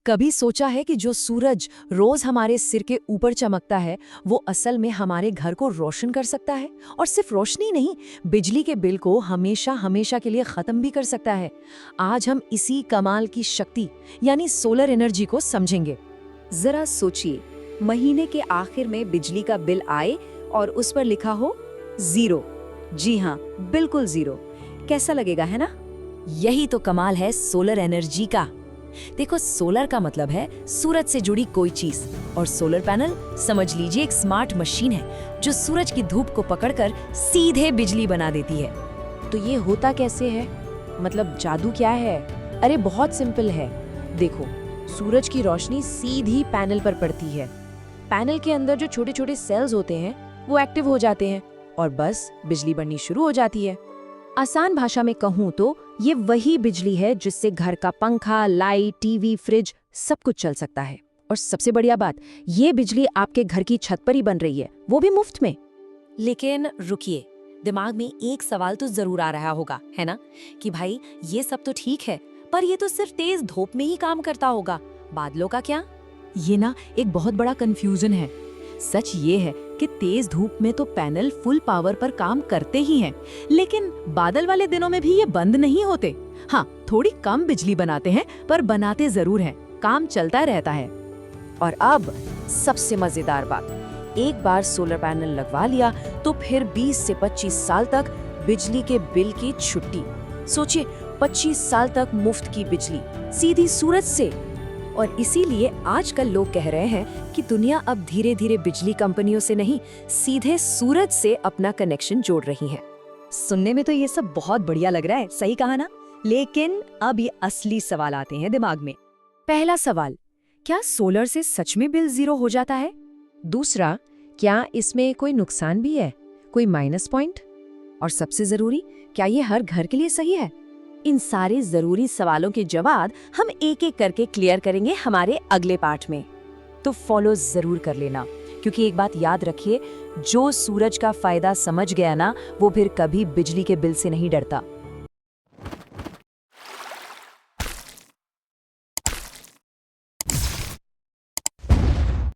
कभी सोचा है कि जो सूरज रोज हमारे सिर के ऊपर चमकता है वो असल में हमारे घर को रोशन कर सकता है, और सिर्फ रोशनी नहीं, बिजली के बिल को हमेशा हमेशा के लिए खत्म भी कर सकता है। आज हम इसी कमाल की शक्ति यानी सोलर एनर्जी को समझेंगे। जरा सोचिए, महीने के आखिर में बिजली का बिल आए और उस पर लिखा हो 0। जी हाँ, बिल्कुल 0। कैसा लगेगा, है ना? यही तो कमाल है सोलर एनर्जी का। देखो, सोलर का मतलब है सूरज से जुड़ी कोई चीज, और सोलर पैनल समझ लीजिए एक स्मार्ट मशीन है जो सूरज की धूप को पकड़कर सीधे बिजली बना देती है। तो ये होता कैसे है? मतलब जादू क्या है? अरे बहुत सिंपल है। देखो, सूरज की रोशनी सीधी पैनल पर पड़ती है। पैनल के अंदर जो छोटे छोटे सेल्स होते हैं वो एक्टिव हो जाते हैं और बस बिजली बननी शुरू हो जाती है। आसान भाषा में कहूँ तो ये वही बिजली है जिससे घर का पंखा, लाइट, टीवी, फ्रिज सब कुछ चल सकता है। और सबसे बढ़िया बात, ये बिजली आपके घर की छत पर ही बन रही है, वो भी मुफ्त में। लेकिन रुकिए, दिमाग में एक सवाल तो जरूर आ रहा होगा, है ना, कि भाई ये सब तो ठीक है, पर ये तो सिर्फ तेज धूप में ही काम करता होगा, बादलों का क्या? ये ना एक बहुत बड़ा कंफ्यूजन है। सच ये है कि तेज धूप में तो पैनल फुल पावर पर काम करते ही हैं, लेकिन बादल वाले दिनों में भी ये बंद नहीं होते। हाँ, थोड़ी कम बिजली बनाते हैं, पर बनाते जरूर हैं, काम चलता रहता है। और अब सबसे मजेदार बात, एक बार सोलर पैनल लगवा लिया तो फिर 20 से 25 साल तक बिजली के बिल की छुट्टी। सोचिए, 25 साल तक मुफ्त की बिजली सीधी सूरज से। और इसीलिए आजकल लोग कह रहे हैं कि दुनिया अब धीरे धीरे बिजली कंपनियों से नहीं, सीधे सूरज से अपना कनेक्शन जोड़ रही है। सुनने में तो ये सब बहुत बढ़िया लग रहा है, सही कहा ना? लेकिन अब ये असली सवाल आते हैं दिमाग में। पहला सवाल, क्या सोलर से सच में बिल 0 हो जाता है? दूसरा, क्या इसमें कोई नुकसान भी है, कोई माइनस पॉइंट? और सबसे जरूरी, क्या ये हर घर के लिए सही है? इन सारे जरूरी सवालों के जवाब हम एक एक करके क्लियर करेंगे हमारे अगले पार्ट में। तो फॉलो जरूर कर लेना, क्योंकि एक बात याद रखिए, जो सूरज का फायदा समझ गया ना, वो फिर कभी बिजली के बिल से नहीं डरता।